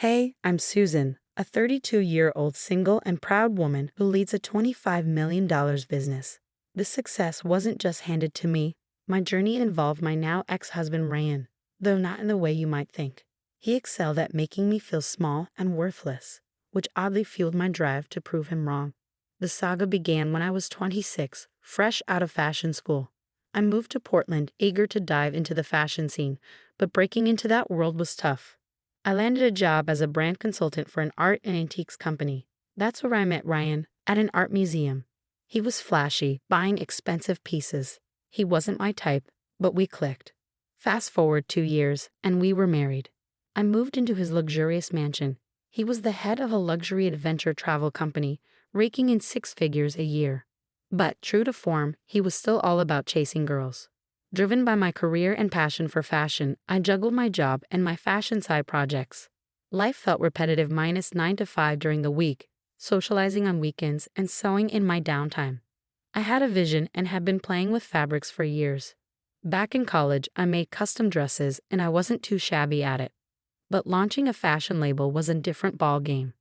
Hey, I'm Susan, a 32-year-old single and proud woman who leads a $25 million business. This success wasn't just handed to me. My journey involved my now ex-husband Ryan, though not in the way you might think. He excelled at making me feel small and worthless, which oddly fueled my drive to prove him wrong. The saga began when I was 26, fresh out of fashion school. I moved to Portland, eager to dive into the fashion scene, but breaking into that world was tough. I landed a job as a brand consultant for an art and antiques company. That's where I met Ryan, at an art museum. He was flashy, buying expensive pieces. He wasn't my type, but we clicked. Fast forward 2 years, and we were married. I moved into his luxurious mansion. He was the head of a luxury adventure travel company, raking in 6 figures a year. But, true to form, he was still all about chasing girls. Driven by my career and passion for fashion, I juggled my job and my fashion side projects. Life felt repetitive minus 9 to 5 during the week, socializing on weekends and sewing in my downtime. I had a vision and had been playing with fabrics for years. Back in college, I made custom dresses and I wasn't too shabby at it. But launching a fashion label was a different ball game.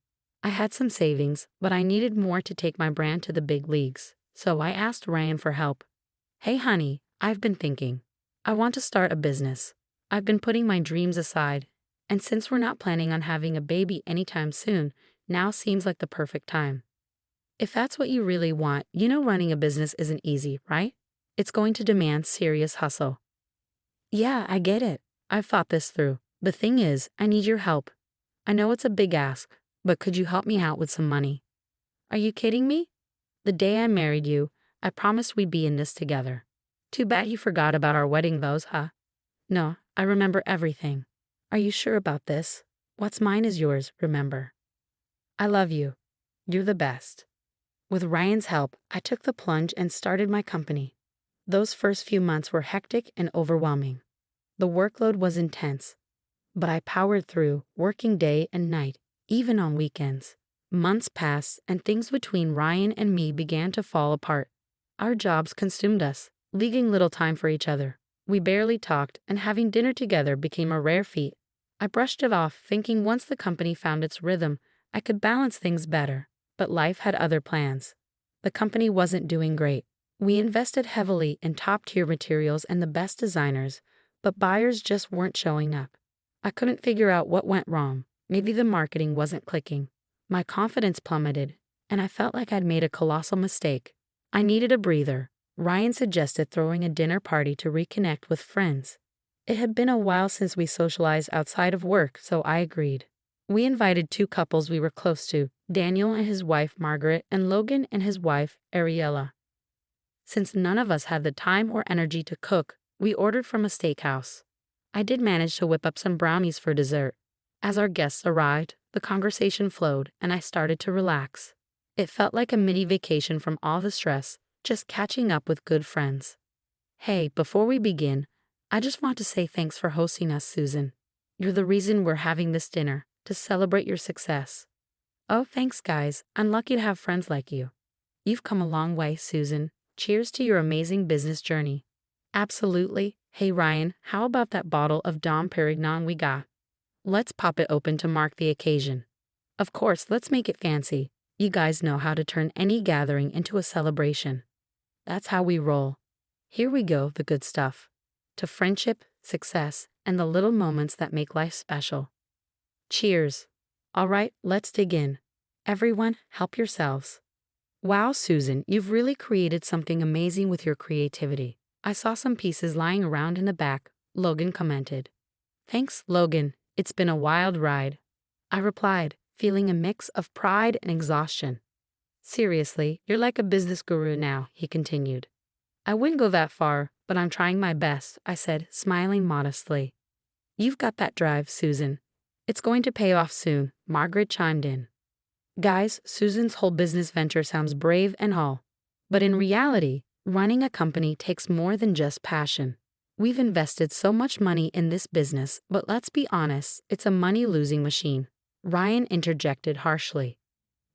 I had some savings, but I needed more to take my brand to the big leagues, so I asked Ryan for help. Hey honey, I've been thinking. I want to start a business. I've been putting my dreams aside, and since we're not planning on having a baby anytime soon, now seems like the perfect time. If that's what you really want, you know running a business isn't easy, right? It's going to demand serious hustle. Yeah, I get it. I've thought this through. The thing is, I need your help. I know it's a big ask, but could you help me out with some money? Are you kidding me? The day I married you, I promised we'd be in this together. Too bad you forgot about our wedding vows, huh? No, I remember everything. Are you sure about this? What's mine is yours, remember. I love you. You're the best. With Ryan's help, I took the plunge and started my company. Those first few months were hectic and overwhelming. The workload was intense, but I powered through, working day and night, even on weekends. Months passed, and things between Ryan and me began to fall apart. Our jobs consumed us, leaving little time for each other. We barely talked, and having dinner together became a rare feat. I brushed it off, thinking once the company found its rhythm, I could balance things better. But life had other plans. The company wasn't doing great. We invested heavily in top-tier materials and the best designers, but buyers just weren't showing up. I couldn't figure out what went wrong. Maybe the marketing wasn't clicking. My confidence plummeted, and I felt like I'd made a colossal mistake. I needed a breather. Ryan suggested throwing a dinner party to reconnect with friends. It had been a while since we socialized outside of work, so I agreed. We invited 2 couples we were close to, Daniel and his wife Margaret, and Logan and his wife Ariella. Since none of us had the time or energy to cook, we ordered from a steakhouse. I did manage to whip up some brownies for dessert. As our guests arrived, the conversation flowed, and I started to relax. It felt like a mini vacation from all the stress, just catching up with good friends. Hey, before we begin, I just want to say thanks for hosting us, Susan. You're the reason we're having this dinner, to celebrate your success. Oh, thanks, guys. I'm lucky to have friends like you. You've come a long way, Susan. Cheers to your amazing business journey. Absolutely. Hey, Ryan, how about that bottle of Dom Perignon we got? Let's pop it open to mark the occasion. Of course, let's make it fancy. You guys know how to turn any gathering into a celebration. That's how we roll. Here we go, the good stuff. To friendship, success, and the little moments that make life special. Cheers. All right, let's dig in. Everyone, help yourselves. Wow, Susan, you've really created something amazing with your creativity. I saw some pieces lying around in the back, Logan commented. Thanks, Logan. It's been a wild ride. I replied, feeling a mix of pride and exhaustion. Seriously, you're like a business guru now, he continued. I wouldn't go that far, but I'm trying my best, I said, smiling modestly. You've got that drive, Susan. It's going to pay off soon, Margaret chimed in. Guys, Susan's whole business venture sounds brave and all. But in reality, running a company takes more than just passion. We've invested so much money in this business, but let's be honest, it's a money-losing machine. Ryan interjected harshly.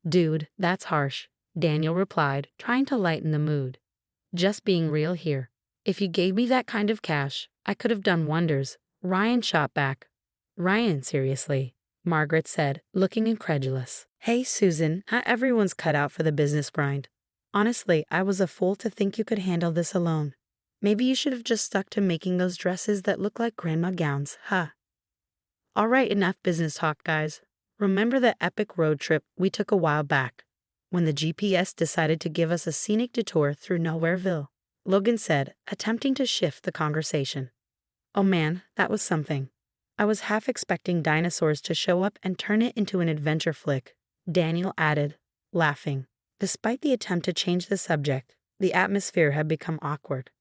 Dude, that's harsh, Daniel replied, trying to lighten the mood. Just being real here. If you gave me that kind of cash, I could have done wonders, Ryan shot back. Ryan, seriously. Margaret said, looking incredulous. Hey, Susan, not everyone's cut out for the business grind. Honestly, I was a fool to think you could handle this alone. Maybe you should have just stuck to making those dresses that look like grandma gowns, huh? All right, enough business talk, guys. Remember the epic road trip we took a while back, when the GPS decided to give us a scenic detour through Nowhereville? Logan said, attempting to shift the conversation. Oh man, that was something. I was half expecting dinosaurs to show up and turn it into an adventure flick, Daniel added, laughing. Despite the attempt to change the subject, the atmosphere had become awkward.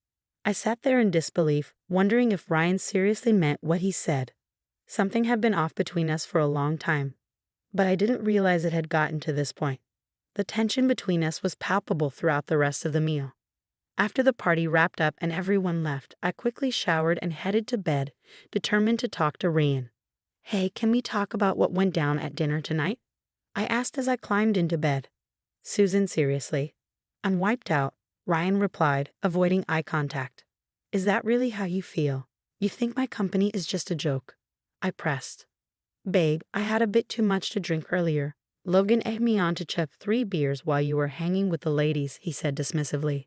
I sat there in disbelief, wondering if Ryan seriously meant what he said. Something had been off between us for a long time, but I didn't realize it had gotten to this point. The tension between us was palpable throughout the rest of the meal. After the party wrapped up and everyone left, I quickly showered and headed to bed, determined to talk to Ryan. Hey, can we talk about what went down at dinner tonight? I asked as I climbed into bed. Susan, seriously. I'm wiped out, Ryan replied, avoiding eye contact. Is that really how you feel? You think my company is just a joke? I pressed. Babe, I had a bit too much to drink earlier. Logan egged me on to chug 3 beers while you were hanging with the ladies, he said dismissively.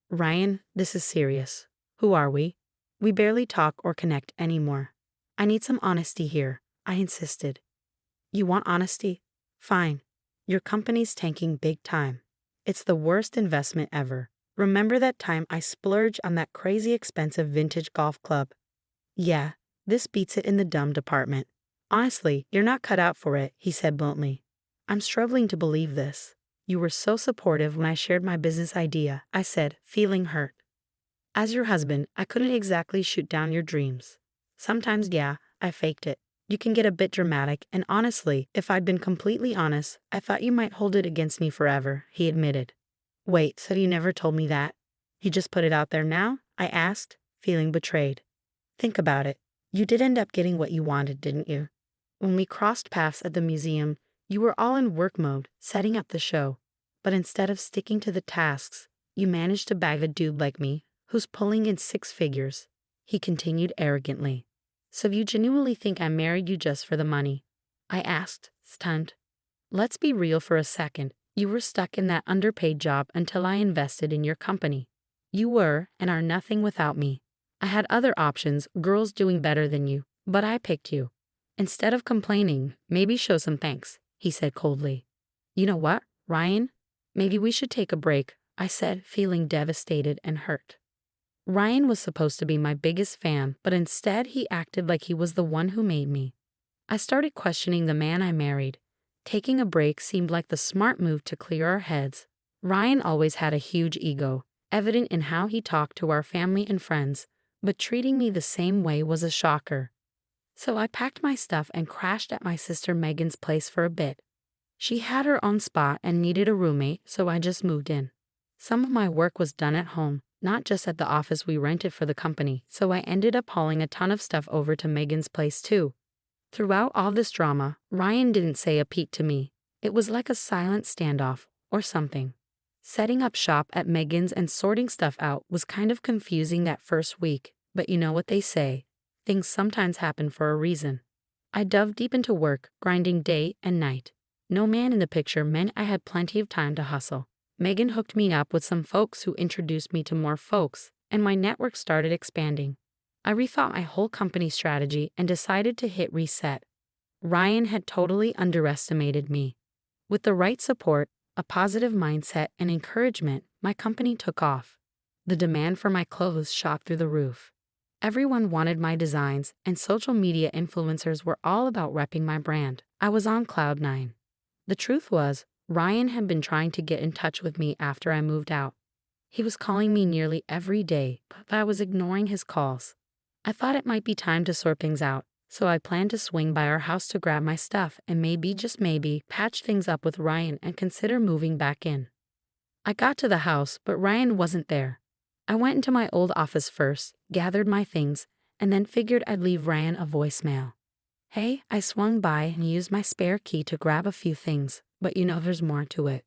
Ryan, this is serious. Who are we? We barely talk or connect anymore. I need some honesty here, I insisted. You want honesty? Fine. Your company's tanking big time. It's the worst investment ever. Remember that time I splurged on that crazy expensive vintage golf club? Yeah, this beats it in the dumb department. Honestly, you're not cut out for it, he said bluntly. I'm struggling to believe this. You were so supportive when I shared my business idea, I said, feeling hurt. As your husband, I couldn't exactly shoot down your dreams. Sometimes, yeah, I faked it. You can get a bit dramatic, and honestly, if I'd been completely honest, I thought you might hold it against me forever, he admitted. Wait, so you never told me that? You just put it out there now? I asked, feeling betrayed. Think about it. You did end up getting what you wanted, didn't you? When we crossed paths at the museum, you were all in work mode, setting up the show. But instead of sticking to the tasks, you managed to bag a dude like me, who's pulling in 6 figures. He continued arrogantly. So you genuinely think I married you just for the money? I asked, stunned. Let's be real for a second. You were stuck in that underpaid job until I invested in your company. You were and are nothing without me. I had other options, girls doing better than you, but I picked you. Instead of complaining, maybe show some thanks, he said coldly. You know what, Ryan? Maybe we should take a break, I said, feeling devastated and hurt. Ryan was supposed to be my biggest fan, but instead he acted like he was the one who made me. I started questioning the man I married. Taking a break seemed like the smart move to clear our heads. Ryan always had a huge ego, evident in how he talked to our family and friends, but treating me the same way was a shocker. So I packed my stuff and crashed at my sister Megan's place for a bit. She had her own spot and needed a roommate, so I just moved in. Some of my work was done at home, not just at the office we rented for the company, so I ended up hauling a ton of stuff over to Megan's place too. Throughout all this drama, Ryan didn't say a peep to me. It was like a silent standoff, or something. Setting up shop at Megan's and sorting stuff out was kind of confusing that first week, but you know what they say. Things sometimes happen for a reason. I dove deep into work, grinding day and night. No man in the picture meant I had plenty of time to hustle. Megan hooked me up with some folks who introduced me to more folks, and my network started expanding. I rethought my whole company strategy and decided to hit reset. Ryan had totally underestimated me. With the right support, a positive mindset, and encouragement, my company took off. The demand for my clothes shot through the roof. Everyone wanted my designs, and social media influencers were all about repping my brand. I was on cloud 9. The truth was, Ryan had been trying to get in touch with me after I moved out. He was calling me nearly every day, but I was ignoring his calls. I thought it might be time to sort things out, so I planned to swing by our house to grab my stuff and maybe, just maybe, patch things up with Ryan and consider moving back in. I got to the house, but Ryan wasn't there. I went into my old office first, gathered my things, and then figured I'd leave Ryan a voicemail. Hey, I swung by and used my spare key to grab a few things, but you know there's more to it.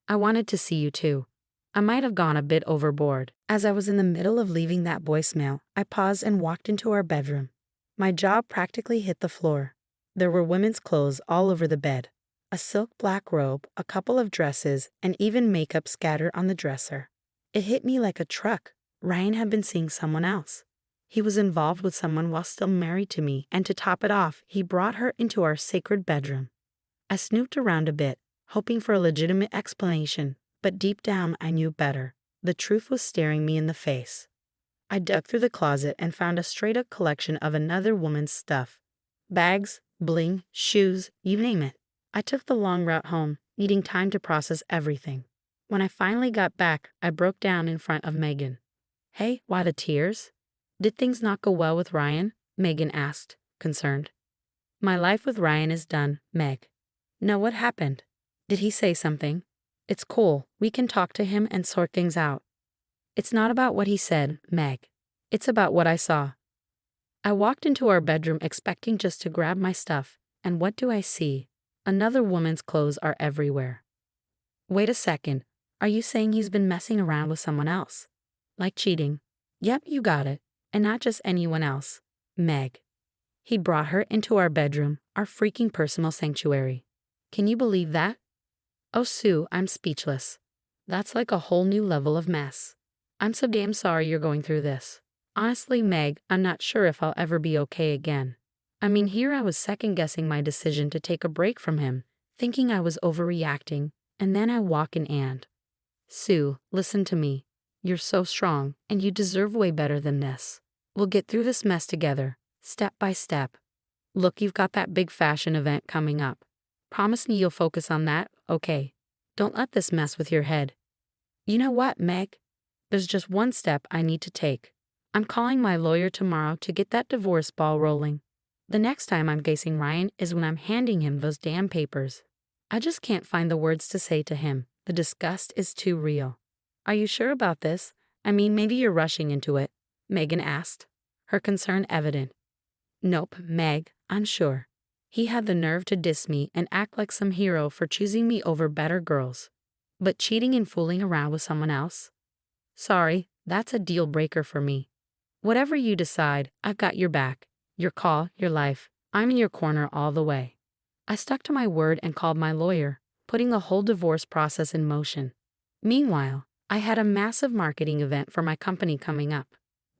I wanted to see you too. I might have gone a bit overboard. As I was in the middle of leaving that voicemail, I paused and walked into our bedroom. My jaw practically hit the floor. There were women's clothes all over the bed. A silk black robe, a couple of dresses, and even makeup scattered on the dresser. It hit me like a truck. Ryan had been seeing someone else. He was involved with someone while still married to me, and to top it off, he brought her into our sacred bedroom. I snooped around a bit, hoping for a legitimate explanation, but deep down I knew better. The truth was staring me in the face. I dug through the closet and found a straight-up collection of another woman's stuff. Bags, bling, shoes, you name it. I took the long route home, needing time to process everything. When I finally got back, I broke down in front of Megan. "Hey, why the tears?" "Did things not go well with Ryan?" Megan asked, concerned. "My life with Ryan is done, Meg." "No, what happened? Did he say something?" "It's cool. We can talk to him and sort things out." "It's not about what he said, Meg. It's about what I saw." I walked into our bedroom expecting just to grab my stuff, and what do I see? Another woman's clothes are everywhere. "Wait a second. Are you saying he's been messing around with someone else? Like cheating?" "Yep, you got it. And not just anyone else. Meg." He brought her into our bedroom, our freaking personal sanctuary. Can you believe that? Oh, Sue, I'm speechless. That's like a whole new level of mess. I'm so damn sorry you're going through this. Honestly, Meg, I'm not sure if I'll ever be okay again. I mean, here I was second-guessing my decision to take a break from him, thinking I was overreacting, and then I walk in and... Sue, listen to me. You're so strong, and you deserve way better than this. We'll get through this mess together, step by step. Look, you've got that big fashion event coming up. Promise me you'll focus on that, okay? Don't let this mess with your head. You know what, Meg? There's just one step I need to take. I'm calling my lawyer tomorrow to get that divorce ball rolling. The next time I'm facing Ryan is when I'm handing him those damn papers. I just can't find the words to say to him. The disgust is too real. Are you sure about this? I mean, maybe you're rushing into it, Megan asked, her concern evident. Nope, Meg, I'm sure. He had the nerve to diss me and act like some hero for choosing me over better girls. But cheating and fooling around with someone else? Sorry, that's a deal breaker for me. Whatever you decide, I've got your back. Your call, your life. I'm in your corner all the way. I stuck to my word and called my lawyer, putting the whole divorce process in motion. Meanwhile, I had a massive marketing event for my company coming up.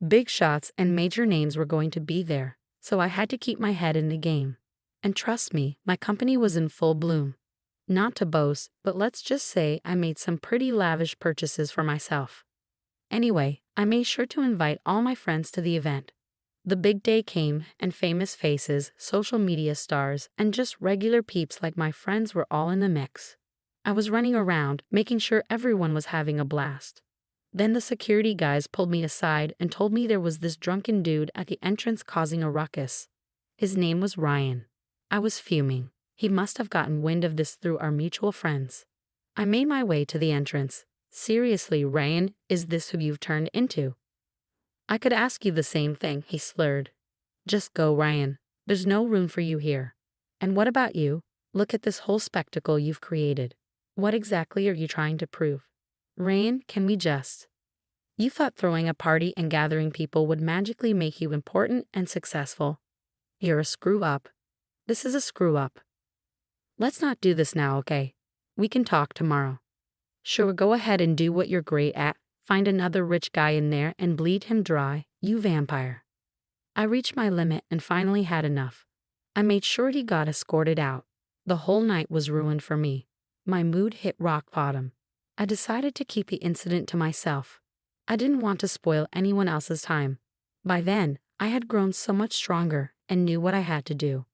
Big shots and major names were going to be there, so I had to keep my head in the game. And trust me, my company was in full bloom. Not to boast, but let's just say I made some pretty lavish purchases for myself. Anyway, I made sure to invite all my friends to the event. The big day came, and famous faces, social media stars, and just regular peeps like my friends were all in the mix. I was running around, making sure everyone was having a blast. Then the security guys pulled me aside and told me there was this drunken dude at the entrance causing a ruckus. His name was Ryan. I was fuming. He must have gotten wind of this through our mutual friends. I made my way to the entrance. Seriously, Ryan, is this who you've turned into? I could ask you the same thing, he slurred. Just go, Ryan. There's no room for you here. And what about you? Look at this whole spectacle you've created. What exactly are you trying to prove? Ryan, can we just... You thought throwing a party and gathering people would magically make you important and successful. You're a screw-up. This is a screw-up. Let's not do this now, okay? We can talk tomorrow. Sure, go ahead and do what you're great at. Find another rich guy in there and bleed him dry, you vampire. I reached my limit and finally had enough. I made sure he got escorted out. The whole night was ruined for me. My mood hit rock bottom. I decided to keep the incident to myself. I didn't want to spoil anyone else's time. By then, I had grown so much stronger and knew what I had to do.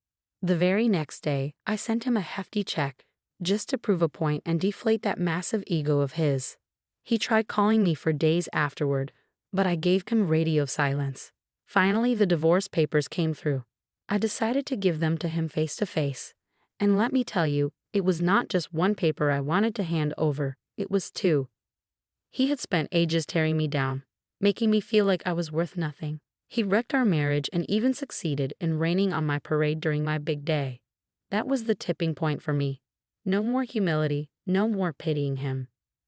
The very next day, I sent him a hefty check, just to prove a point and deflate that massive ego of his. He tried calling me for days afterward, but I gave him radio silence. Finally, the divorce papers came through. I decided to give them to him face to face. And let me tell you, it was not just one paper I wanted to hand over, it was two. He had spent ages tearing me down, making me feel like I was worth nothing. He wrecked our marriage and even succeeded in raining on my parade during my big day. That was the tipping point for me. No more humility, no more pitying him.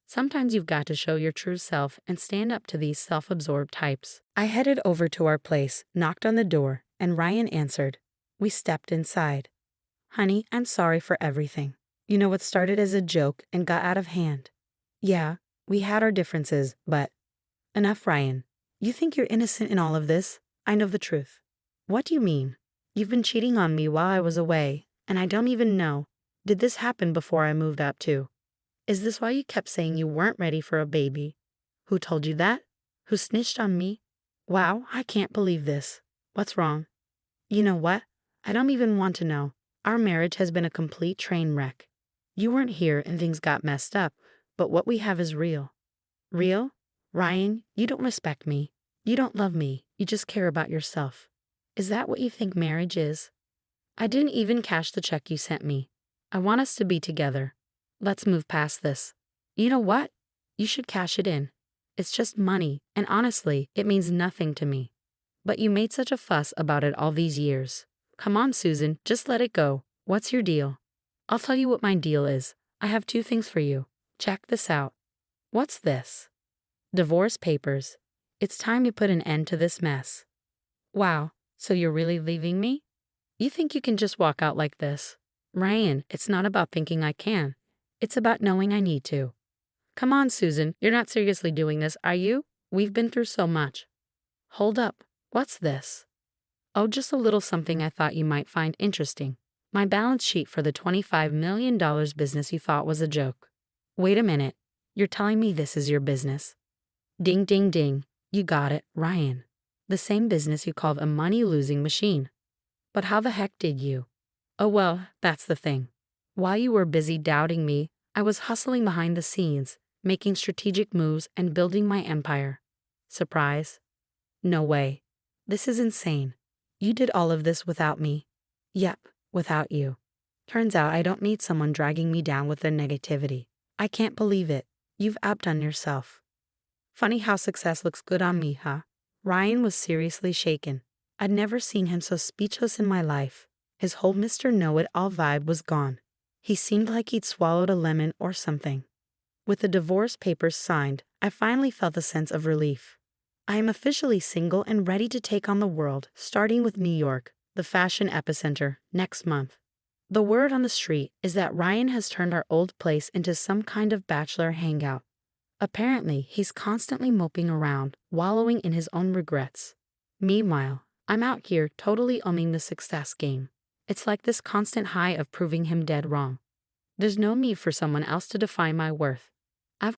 Sometimes you've got to show your true self and stand up to these self-absorbed types. I headed over to our place, knocked on the door, and Ryan answered. We stepped inside. Honey, I'm sorry for everything. You know what started as a joke and got out of hand. Yeah, we had our differences, but enough, Ryan. You think you're innocent in all of this? I know the truth. What do you mean? You've been cheating on me while I was away, and I don't even know. Did this happen before I moved up too? Is this why you kept saying you weren't ready for a baby? Who told you that? Who snitched on me? Wow, I can't believe this. What's wrong? You know what? I don't even want to know. Our marriage has been a complete train wreck. You weren't here and things got messed up, but what we have is real. Real? Ryan, you don't respect me. You don't love me. You just care about yourself. Is that what you think marriage is? I didn't even cash the check you sent me. I want us to be together. Let's move past this. You know what? You should cash it in. It's just money, and honestly, it means nothing to me. But you made such a fuss about it all these years. Come on, Susan, just let it go. What's your deal? I'll tell you what my deal is. I have two things for you. Check this out. What's this? Divorce papers. It's time you put an end to this mess. Wow, so you're really leaving me? You think you can just walk out like this? Ryan, it's not about thinking I can. It's about knowing I need to. Come on, Susan, you're not seriously doing this, are you? We've been through so much. Hold up, what's this? Oh, just a little something I thought you might find interesting. My balance sheet for the $25 million business you thought was a joke. Wait a minute, you're telling me this is your business? Ding, ding, ding. You got it, Ryan. The same business you called a money-losing machine. But how the heck did you? Oh well, that's the thing. While you were busy doubting me, I was hustling behind the scenes, making strategic moves and building my empire. Surprise? No way. This is insane. You did all of this without me. Yep, without you. Turns out I don't need someone dragging me down with their negativity. I can't believe it. You've outdone yourself. Funny how success looks good on me, huh? Ryan was seriously shaken. I'd never seen him so speechless in my life. His whole Mr. Know-It-All vibe was gone. He seemed like he'd swallowed a lemon or something. With the divorce papers signed, I finally felt a sense of relief. I am officially single and ready to take on the world, starting with New York, the fashion epicenter, next month. The word on the street is that Ryan has turned our old place into some kind of bachelor hangout. Apparently, he's constantly moping around, wallowing in his own regrets. Meanwhile, I'm out here totally owning the success game. It's like this constant high of proving him dead wrong. There's no need for someone else to define my worth.